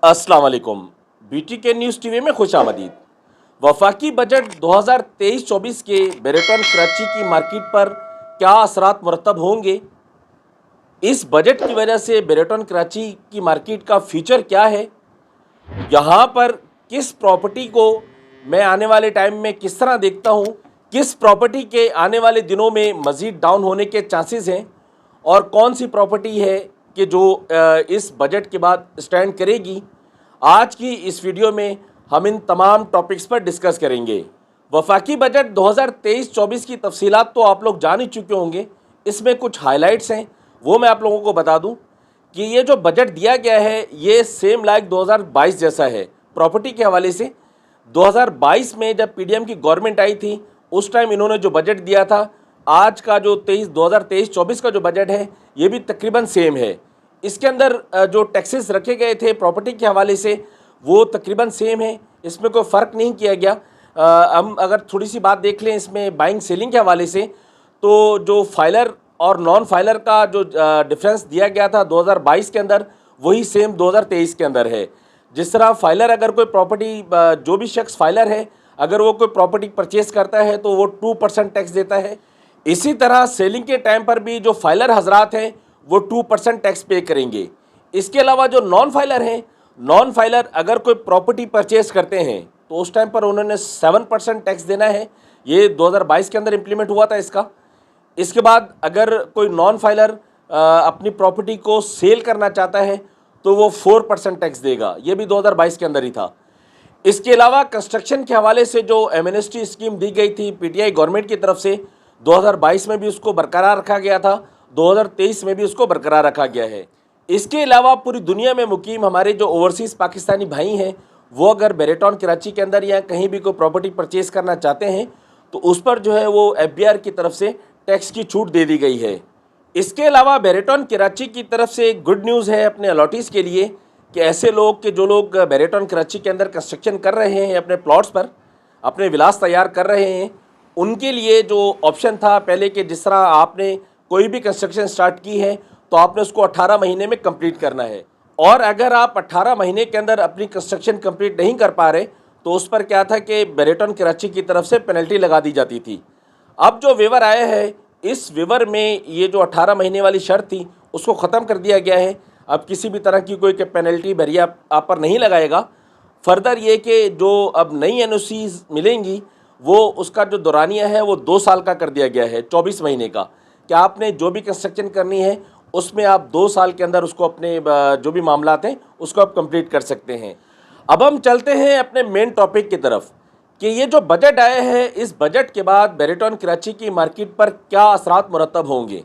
अस्सलाम वालेकुम। BTK news TV में खुशामदीद। वफाकी बजट 2023-24 के बेरेटन कराची की मार्केट पर क्या असरात मुरतब होंगे? इस बजट की वजह से बेरेटन कराची की मार्केट का फ्यूचर क्या है? यहाँ पर किस प्रॉपर्टी को मैं आने वाले टाइम में किस तरह देखता हूँ, किस प्रॉपर्टी के आने वाले दिनों में मज़ीद डाउन होने के चांसेस हैं और कौन सी प्रॉपर्टी है कि जो इस बजट के बाद स्टैंड करेगी। आज की इस वीडियो में हम इन तमाम टॉपिक्स पर डिस्कस करेंगे। वफाकी बजट 2023-24 की तफसीलात तो आप लोग जान ही चुके होंगे। इसमें कुछ हाइलाइट्स हैं, वो मैं आप लोगों को बता दूं कि ये जो बजट दिया गया है ये सेम लाइक 2022 जैसा है प्रॉपर्टी के हवाले से। 2022 में जब PDM की गवर्नमेंट आई थी उस टाइम इन्होंने जो बजट दिया था, आज का जो 2023-24 का जो बजट है ये भी तकरीबन सेम है। इसके अंदर जो टैक्सेस रखे गए थे प्रॉपर्टी के हवाले से वो तकरीबन सेम है, इसमें कोई फ़र्क नहीं किया गया। हम अगर थोड़ी सी बात देख लें इसमें बाइंग सेलिंग के हवाले से, तो जो फाइलर और नॉन फाइलर का जो डिफरेंस दिया गया था 2022 के अंदर वही सेम 2023 के अंदर है। जिस तरह फाइलर अगर कोई प्रॉपर्टी, जो भी शख्स फाइलर है अगर वो कोई प्रॉपर्टी परचेज़ करता है तो वो 2% टैक्स देता है। इसी तरह सेलिंग के टाइम पर भी जो फाइलर हजरात हैं वो 2% टैक्स पे करेंगे। इसके अलावा जो नॉन फाइलर हैं, नॉन फाइलर अगर कोई प्रॉपर्टी परचेज़ करते हैं तो उस टाइम पर उन्होंने 7% टैक्स देना है। ये 2022 के अंदर इम्प्लीमेंट हुआ था इसका। इसके बाद अगर कोई नॉन फाइलर अपनी प्रॉपर्टी को सेल करना चाहता है तो वो 4% टैक्स देगा। ये भी 2022 के अंदर ही था। इसके अलावा कंस्ट्रक्शन के हवाले से जो एमनेस्टी स्कीम दी गई थी PTI गवर्नमेंट की तरफ से, 2022 में भी उसको बरकरार रखा गया था, 2023 में भी उसको बरकरार रखा गया है। इसके अलावा पूरी दुनिया में मुकीम हमारे जो ओवरसीज़ पाकिस्तानी भाई हैं वो अगर बेरेटन कराची के अंदर या कहीं भी कोई प्रॉपर्टी परचेज़ करना चाहते हैं तो उस पर जो है वो FBR की तरफ से टैक्स की छूट दे दी गई है। इसके अलावा बेरेटन कराची की तरफ से एक गुड न्यूज़ है अपने अलॉटीज़ के लिए कि ऐसे लोग के जो लोग बेरेटन कराची के अंदर कंस्ट्रक्शन कर रहे हैं, अपने प्लॉट्स पर अपने विलास तैयार कर रहे हैं, उनके लिए जो ऑप्शन था पहले कि जिस तरह आपने कोई भी कंस्ट्रक्शन स्टार्ट की है तो आपने उसको 18 महीने में कंप्लीट करना है, और अगर आप 18 महीने के अंदर अपनी कंस्ट्रक्शन कंप्लीट नहीं कर पा रहे तो उस पर क्या था कि बेरेटन कराची की तरफ से पेनल्टी लगा दी जाती थी। अब जो वेवर आया है इस वेवर में ये जो 18 महीने वाली शर्त थी उसको ख़त्म कर दिया गया है। अब किसी भी तरह की कोई पेनल्टी बरिया आप पर नहीं लगाएगा। फर्दर ये कि जो अब नई NOCs मिलेंगी वो उसका जो दौरानिया है वो 2 साल का कर दिया गया है, 24 महीने का, कि आपने जो भी कंस्ट्रक्शन करनी है उसमें आप 2 साल के अंदर उसको अपने जो भी मामलात हैं उसको आप कंप्लीट कर सकते हैं। अब हम चलते हैं अपने मेन टॉपिक की तरफ कि ये जो बजट आया है इस बजट के बाद बेरेटन कराची की मार्केट पर क्या असरात मुरतब होंगे।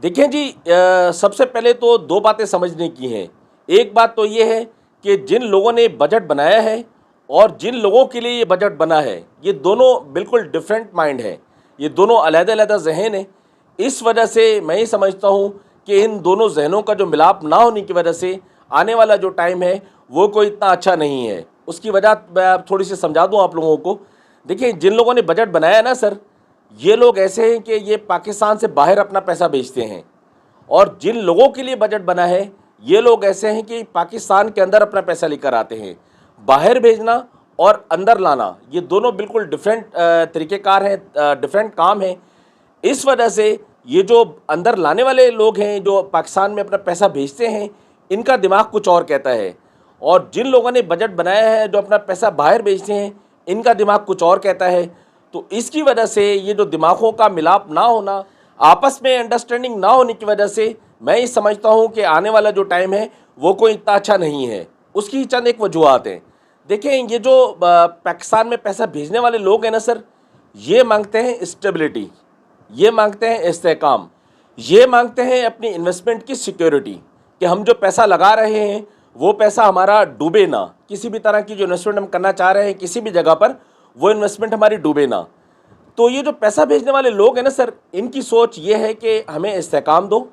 देखें जी, सबसे पहले तो 2 बातें समझने की हैं। एक बात तो ये है कि जिन लोगों ने बजट बनाया है और जिन लोगों के लिए ये बजट बना है ये दोनों बिल्कुल डिफरेंट माइंड है, ये दोनों अलग-अलग जहन हैं। इस वजह से मैं ये समझता हूँ कि इन दोनों जहनों का जो मिलाप ना होने की वजह से आने वाला जो टाइम है वो कोई इतना अच्छा नहीं है। उसकी वजह मैं थोड़ी सी समझा दूँ आप लोगों को। देखिए, जिन लोगों ने बजट बनाया ना सर, ये लोग ऐसे हैं कि ये पाकिस्तान से बाहर अपना पैसा भेजते हैं, और जिन लोगों के लिए बजट बना है ये लोग ऐसे हैं कि पाकिस्तान के अंदर अपना पैसा लेकर आते हैं। बाहर भेजना और अंदर लाना ये दोनों बिल्कुल डिफरेंट तरीक़ेकार हैं, डिफरेंट काम हैं। इस वजह से ये जो अंदर लाने वाले लोग हैं जो पाकिस्तान में अपना पैसा भेजते हैं इनका दिमाग कुछ और कहता है, और जिन लोगों ने बजट बनाया है जो अपना पैसा बाहर भेजते हैं इनका दिमाग कुछ और कहता है। तो इसकी वजह से ये जो दिमागों का मिलाप ना होना, आपस में अंडरस्टैंडिंग ना होने की वजह से मैं ये समझता हूँ कि आने वाला जो टाइम है वो कोई इतना अच्छा नहीं है। उसकी चंद एक वजूहत हैं। देखें, ये जो पाकिस्तान में पैसा भेजने वाले लोग हैं ना सर, ये मांगते हैं स्टेबिलिटी, ये मांगते हैं इस्तेहकाम, ये मांगते हैं अपनी इन्वेस्टमेंट की सिक्योरिटी कि हम जो पैसा लगा रहे हैं वो पैसा हमारा डूबे ना, किसी भी तरह की जो इन्वेस्टमेंट हम करना चाह रहे हैं किसी भी जगह पर वो इन्वेस्टमेंट हमारी डूबे ना। तो ये जो पैसा भेजने वाले लोग हैं ना सर, इनकी सोच ये है कि हमें इस्तेहकाम दो,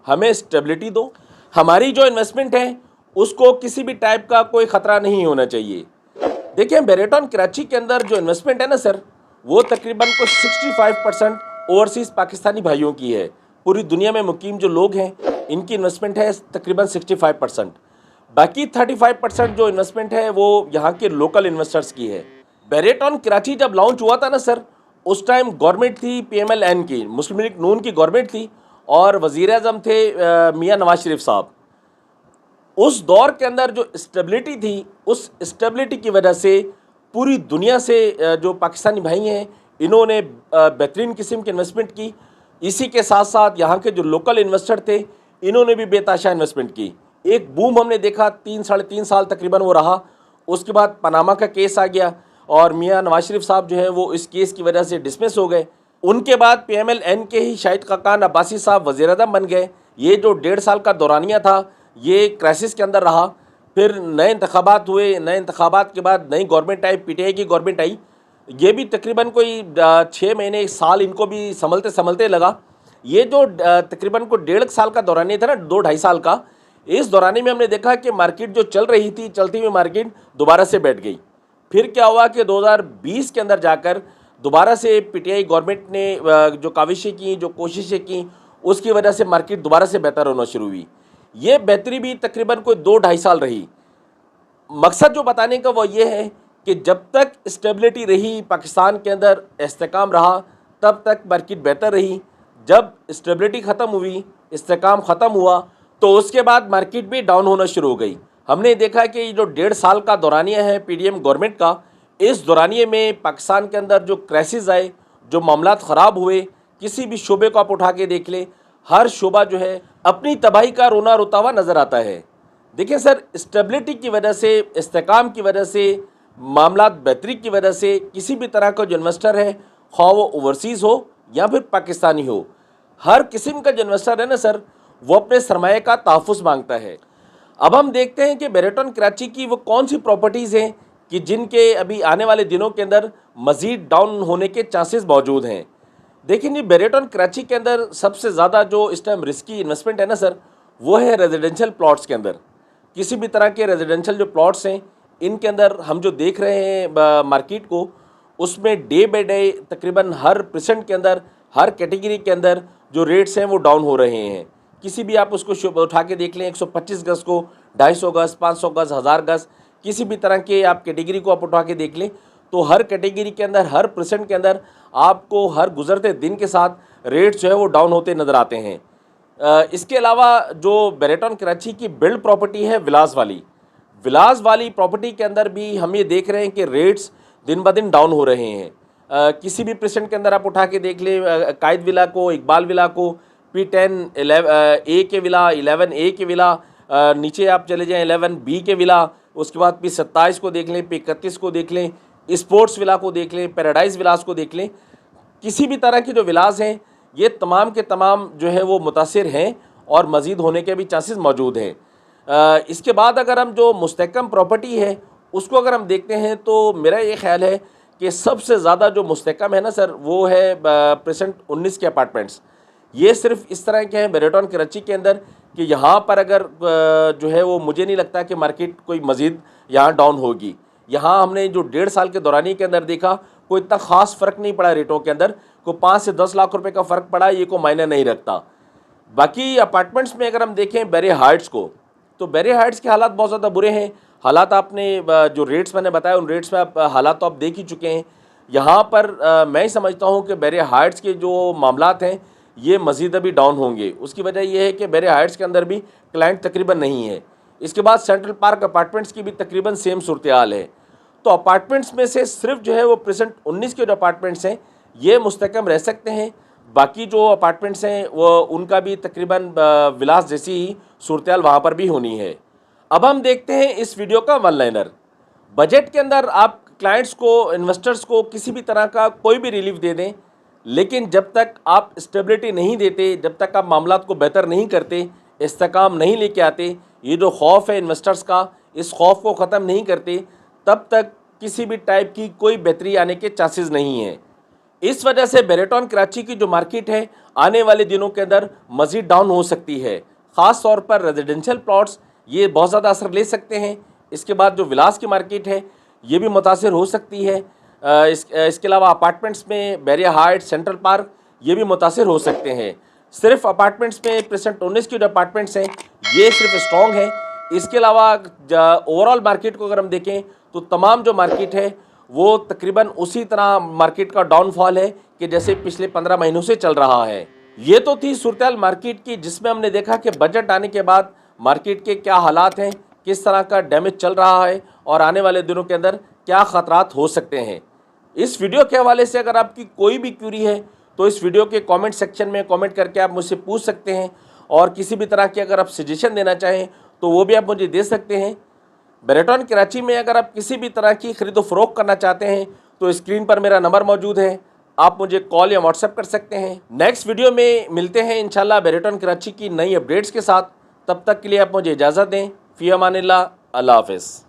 हमें स्टेबिलिटी दो, हमारी जो इन्वेस्टमेंट है उसको किसी भी टाइप का कोई ख़तरा नहीं होना चाहिए। देखिए, बेरेटन कराची के अंदर जो इन्वेस्टमेंट है ना सर वो तकरीबन कुछ 65% ओवरसीज़ पाकिस्तानी भाइयों की है। पूरी दुनिया में मुकीम जो लोग हैं इनकी इन्वेस्टमेंट है तकरीबन 65%। बाकी 35% जो इन्वेस्टमेंट है वो यहाँ के लोकल इन्वेस्टर्स की है। बेरेटॉन कराची जब लॉन्च हुआ था ना सर, उस टाइम गवर्नमेंट थी PMLN की, मुस्लिम लीग नून की गवर्नमेंट थी, और वज़ीर आज़म थे मियाँ नवाज शरीफ साहब। उस दौर के अंदर जो स्टेबिलिटी थी, उस स्टेबिलिटी की वजह से पूरी दुनिया से जो पाकिस्तानी भाई हैं, इन्होंने बेहतरीन किस्म की इन्वेस्टमेंट की। इसी के साथ साथ यहाँ के जो लोकल इन्वेस्टर थे, इन्होंने भी बेताशा इन्वेस्टमेंट की। एक बूम हमने देखा, 3-3.5 साल तकरीबन वो रहा। उसके बाद पनामा का केस आ गया और मियाँ नवाज शरीफ साहब जो है वो इस केस की वजह से डिसमिस हो गए। उनके बाद PMLN के ही शाहिद खाकान अब्बासी साहब वज़ीर आज़म बन गए। ये जो 1.5 साल का दौरानिया था, ये क्राइसिस के अंदर रहा। फिर नए इंतखाबात हुए, नए इंतखाबात के बाद नई गवर्नमेंट आई, PTI की गवर्नमेंट आई। ये भी तकरीबन कोई 6 महीने 1 साल इनको भी संभलते संभलते लगा। ये जो तकरीबन को 1.5 साल का दौरानिया था ना, 2-2.5 साल का, इस दौरानिए में हमने देखा कि मार्केट जो चल रही थी, चलती हुई मार्केट दोबारा से बैठ गई। फिर क्या हुआ कि 2020 के अंदर जाकर दोबारा से PTI गवर्नमेंट ने जो काविशें की, जो कोशिशें की, उसकी वजह से मार्केट दोबारा से बेहतर होना शुरू हुई। ये बेहतरी भी तकरीबन कोई 2-2.5 साल रही। मकसद जो बताने का वो ये है कि जब तक स्टेबिलिटी रही, पाकिस्तान के अंदर इस्तेकाम रहा, तब तक मार्केट बेहतर रही। जब स्टेबिलिटी ख़त्म हुई, इस्तेकाम ख़त्म हुआ, तो उसके बाद मार्केट भी डाउन होना शुरू हो गई। हमने देखा कि ये जो 1.5 साल का दौरानिया है PDM गवर्नमेंट का, इस दौरानिए में पाकिस्तान के अंदर जो क्राइसिस आए, जो मामलात ख़राब हुए, किसी भी शोबे को आप उठा के देख लें, हर शोबा जो है अपनी तबाही का रोना रोता हुआ नज़र आता है। देखिए सर, स्टेबिलिटी की वजह से, इस्तेकाम की वजह से, मामलात बेहतरी की वजह से किसी भी तरह का जो इन्वेस्टर है, ख्वाह वो ओवरसीज़ हो या फिर पाकिस्तानी हो, हर किस्म का जो इन्वेस्टर है ना सर, वो अपने सरमाए का तहफ़्फ़ुज़ मांगता है। अब हम देखते हैं कि बेरेटॉन कराची की वो कौन सी प्रॉपर्टीज़ हैं कि जिनके अभी आने वाले दिनों के अंदर मज़ीद डाउन होने के चांसेस मौजूद हैं। देखिए जी, बेरेटॉन कराची के अंदर सबसे ज़्यादा जो इस टाइम रिस्की इन्वेस्टमेंट है ना सर, वो है रेजिडेंशियल प्लॉट्स के अंदर। किसी भी तरह के रेजिडेंशियल जो प्लॉट्स हैं, इनके अंदर हम जो देख रहे हैं मार्केट को, उसमें डे बाई डे तकरीबन हर परसेंट के अंदर, हर कैटेगरी के अंदर जो रेट्स हैं वो डाउन हो रहे हैं। किसी भी आप उसको उठा के देख लें, 125 गज़ को 250 गज़, 500 गज़, 1000 गज़, किसी भी तरह के आप कैटेगरी को आप उठा के देख लें, तो हर कैटेगरी के अंदर, हर परसेंट के अंदर आपको हर गुजरते दिन के साथ रेट जो है वो डाउन होते नज़र आते हैं। इसके अलावा जो बेरेटॉन कराची की बिल्ड प्रॉपर्टी है विलास वाली प्रॉपर्टी के अंदर भी हम ये देख रहे हैं कि रेट्स दिन ब दिन डाउन हो रहे हैं। किसी भी परसेंट के अंदर आप उठा के देख लें, कायद विला को, इकबाल विला को, P10 11A के विला, 11A के विला, नीचे आप चले जाएं 11B के विला, उसके बाद P27 को देख लें, P31 को देख लें, स्पोर्ट्स विला को देख लें, पैराडाइज विलास को देख लें। किसी भी तरह के जो विलास हैं, ये तमाम के तमाम जो है वो मुतासिर हैं और मज़ीद होने के भी चांसेस मौजूद हैं। इसके बाद अगर हम जो मुस्तहकम प्रॉपर्टी है उसको अगर हम देखते हैं, तो मेरा ये ख्याल है कि सबसे ज़्यादा जो मुस्तहकम है ना सर, वो है प्रेजेंट 19 के अपार्टमेंट्स। ये सिर्फ इस तरह के हैं बेरेटॉन कराची के अंदर कि यहाँ पर अगर जो है वो मुझे नहीं लगता कि मार्केट कोई मज़ीद यहाँ डाउन होगी। यहाँ हमने जो 1.5 साल के दौरानी के अंदर देखा, कोई इतना ख़ास फ़र्क नहीं पड़ा रेटों के अंदर, कोई 5 से 10 लाख रुपए का फ़र्क पड़ा, ये को मायने नहीं रखता। बाकी अपार्टमेंट्स में अगर हम देखें बैरी हाइट्स को, तो बैरी हाइट्स के हालात बहुत ज़्यादा बुरे हैं। हालात आपने जो रेट्स मैंने बताया, उन रेट्स में आप हालात तो आप देख ही चुके हैं। यहाँ पर मैं समझता हूँ कि बैरी हाइट्स के जो मामलात हैं, ये मज़ीद अभी डाउन होंगे। उसकी वजह यह है कि बैरी हाइट्स के अंदर भी क्लाइंट तकरीबन नहीं है। इसके बाद सेंट्रल पार्क अपार्टमेंट्स की भी तकरीबन सेम सूरत हाल है। तो अपार्टमेंट्स में से सिर्फ जो है वो प्रेजेंट 19 के जो अपार्टमेंट्स हैं, ये मुस्तहकम रह सकते हैं। बाकी जो अपार्टमेंट्स हैं वो उनका भी तकरीबन विलास जैसी ही सूरत हाल वहाँ पर भी होनी है। अब हम देखते हैं इस वीडियो का वन लाइनर। बजट के अंदर आप क्लाइंट्स को, इन्वेस्टर्स को किसी भी तरह का कोई भी रिलीफ दे दें, लेकिन जब तक आप स्टेबिलिटी नहीं देते, जब तक आप मामलात को बेहतर नहीं करते, इस्तेकाम नहीं लेके आते, ये जो खौफ है इन्वेस्टर्स का, इस खौफ को ख़त्म नहीं करते, तब तक किसी भी टाइप की कोई बेहतरी आने के चांसेस नहीं हैं। इस वजह से बेरेटॉन कराची की जो मार्केट है, आने वाले दिनों के अंदर मज़ीद डाउन हो सकती है। ख़ास तौर पर रेजिडेंशियल प्लॉट्स ये बहुत ज़्यादा असर ले सकते हैं। इसके बाद जो विलास की मार्केट है, ये भी मुतासिर हो सकती है। इसके अलावा अपार्टमेंट्स में बैरिया हाइट, सेंट्रल पार्क, ये भी मुतासिर हो सकते हैं। सिर्फ अपार्टमेंट्स में प्रेजेंट 19 के जो अपार्टमेंट्स हैं, ये सिर्फ स्ट्रॉन्ग हैं। इसके अलावा ओवरऑल मार्केट को अगर हम देखें तो तमाम जो मार्केट है वो तकरीबन उसी तरह मार्केट का डाउनफॉल है कि जैसे पिछले 15 महीनों से चल रहा है। ये तो थी सूरत मार्केट की, जिसमें हमने देखा कि बजट आने के बाद मार्केट के क्या हालात हैं, किस तरह का डैमेज चल रहा है और आने वाले दिनों के अंदर क्या ख़तरात हो सकते हैं। इस वीडियो के हवाले से अगर आपकी कोई भी क्यूरी है तो इस वीडियो के कमेंट सेक्शन में कमेंट करके आप मुझसे पूछ सकते हैं, और किसी भी तरह की अगर आप सजेशन देना चाहें तो वो भी आप मुझे दे सकते हैं। बेरेटॉन कराची में अगर आप किसी भी तरह की खरीदो फरोख्त करना चाहते हैं तो स्क्रीन पर मेरा नंबर मौजूद है, आप मुझे कॉल या व्हाट्सएप कर सकते हैं। नेक्स्ट वीडियो में मिलते हैं इंशाल्लाह बेरेटॉन कराची की नई अपडेट्स के साथ। तब तक के लिए आप मुझे इजाज़त दें। फ़ी अमानिल्लाह, अल्लाह हाफ़िज़।